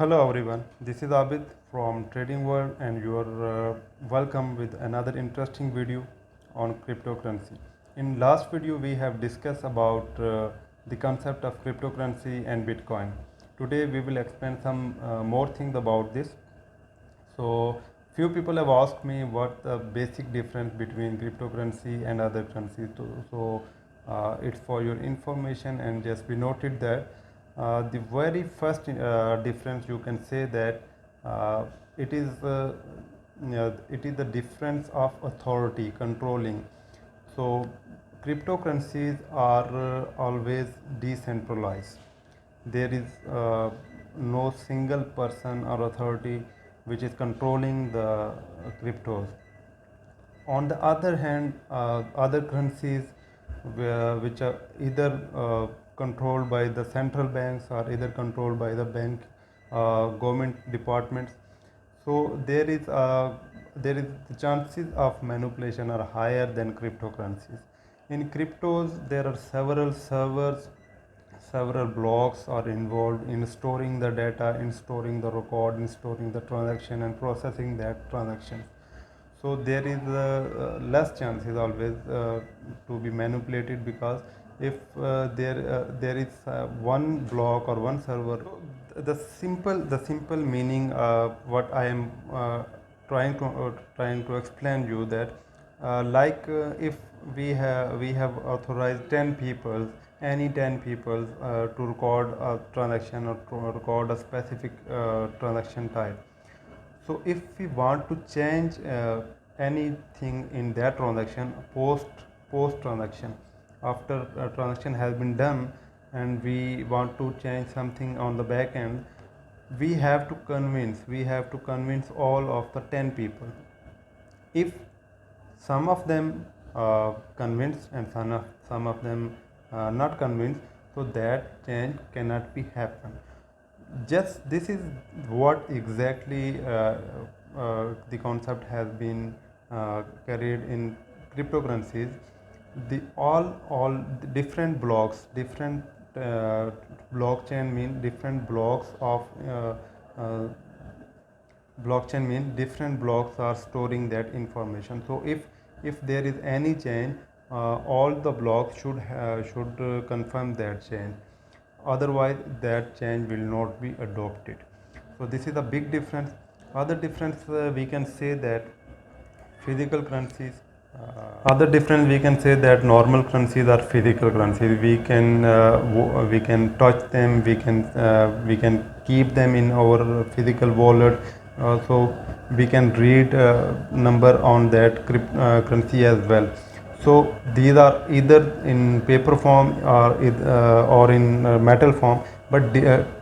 Hello everyone, this is Abid from Trading World and you are welcome with another interesting video on cryptocurrency. In last video we have discussed about the concept of cryptocurrency and Bitcoin. Today we will explain some more things about this. So few people have asked me what the basic difference between cryptocurrency and other currencies. It's for your information and just be noted that the very first difference you can say that uh, it is it is the difference of authority controlling. So cryptocurrencies are always decentralized. There is no single person or authority which is controlling the cryptos. On the other hand, other currencies which are either controlled by the central banks or either controlled by the bank government departments. So there is the chances of manipulation are higher than cryptocurrencies. In cryptos, there are several servers, several blocks are involved in storing the data, in storing the record, in storing the transaction and processing that transaction. So there is less chances always to be manipulated, because if there is one block or one server. The simple meaning what I am trying to explain you that if we have authorized 10 people, any 10 people to record a transaction or to record a specific transaction type. So if we want to change anything in that transaction post transaction, after a transaction has been done and we want to change something on the back end, we have to convince all of the 10 people. If some of them convinced and some of them not convinced, so that change cannot be happen. Just this is what exactly the concept has been carried in cryptocurrencies. The all the different blocks, different blockchain mean different blocks of uh, blockchain mean different blocks are storing that information. So if there is any change, all the blocks should confirm that change, otherwise that change will not be adopted. So this is a big difference. Other difference we can say that physical currencies other difference we can say that normal currencies are physical currencies. We can touch them, we can keep them in our physical wallet. So we can read number on that currency as well. So these are either in paper form or in metal form, but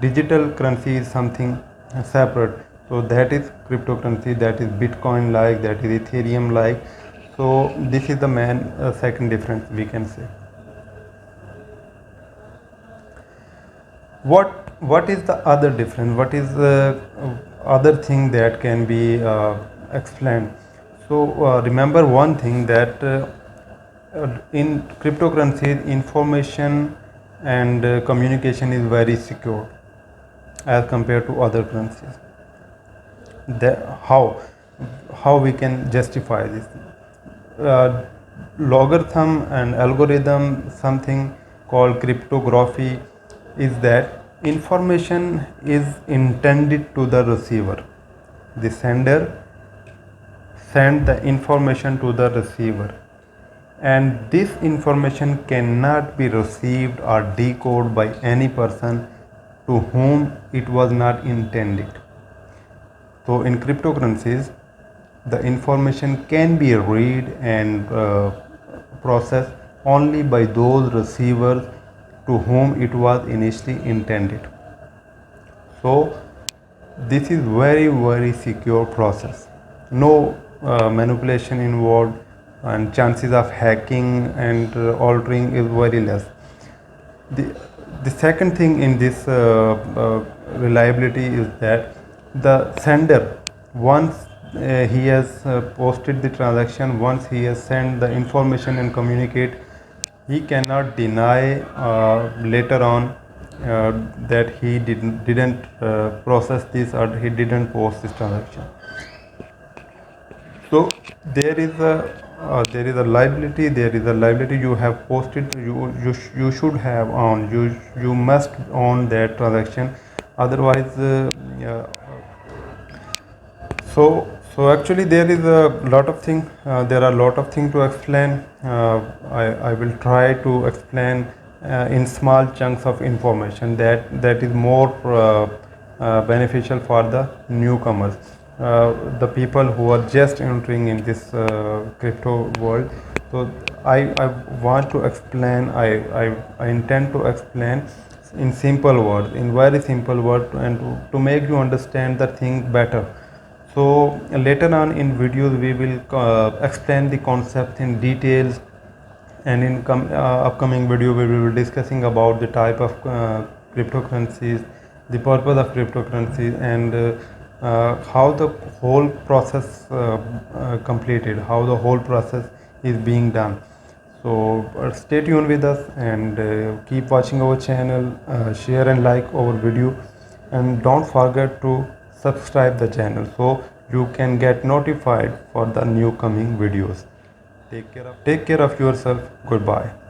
digital currency is something separate. So that is cryptocurrency, that is Bitcoin like, that is Ethereum like. So this is the main second difference we can say. What is the other difference? What is the other thing that can be explained? So remember one thing, that in cryptocurrencies information and communication is very secure as compared to other currencies. How we can justify this? Logarithm and algorithm, something called cryptography, is that information is intended to the receiver. The sender send the information to the receiver, and this information cannot be received or decoded by any person to whom it was not intended. So in cryptocurrencies, the information can be read and processed only by those receivers to whom it was initially intended. So this is very secure process. No manipulation involved, and chances of hacking and altering is very less. The second thing in this reliability is that the sender, once he has posted the transaction, once he has sent the information and communicate, he cannot deny later on that he didn't process this, or he didn't post this transaction. So there is a liability. There is a liability you have posted. You should have on. You must own that transaction. Otherwise, so actually there is a lot of thing. There are a lot of things to explain. I will try to explain in small chunks of information that is more beneficial for the newcomers, the people who are just entering in this crypto world. So I want to explain. I intend to explain in simple words, in very simple words, and to make you understand the thing better. So later on in videos we will explain the concept in details, and in upcoming video we will be discussing about the type of cryptocurrencies, the purpose of cryptocurrencies, and how the whole process completed, how the whole process is being done. So stay tuned with us, and keep watching our channel, share and like our video, and don't forget to subscribe the channel so you can get notified for the new coming videos. Take care of yourself. Goodbye.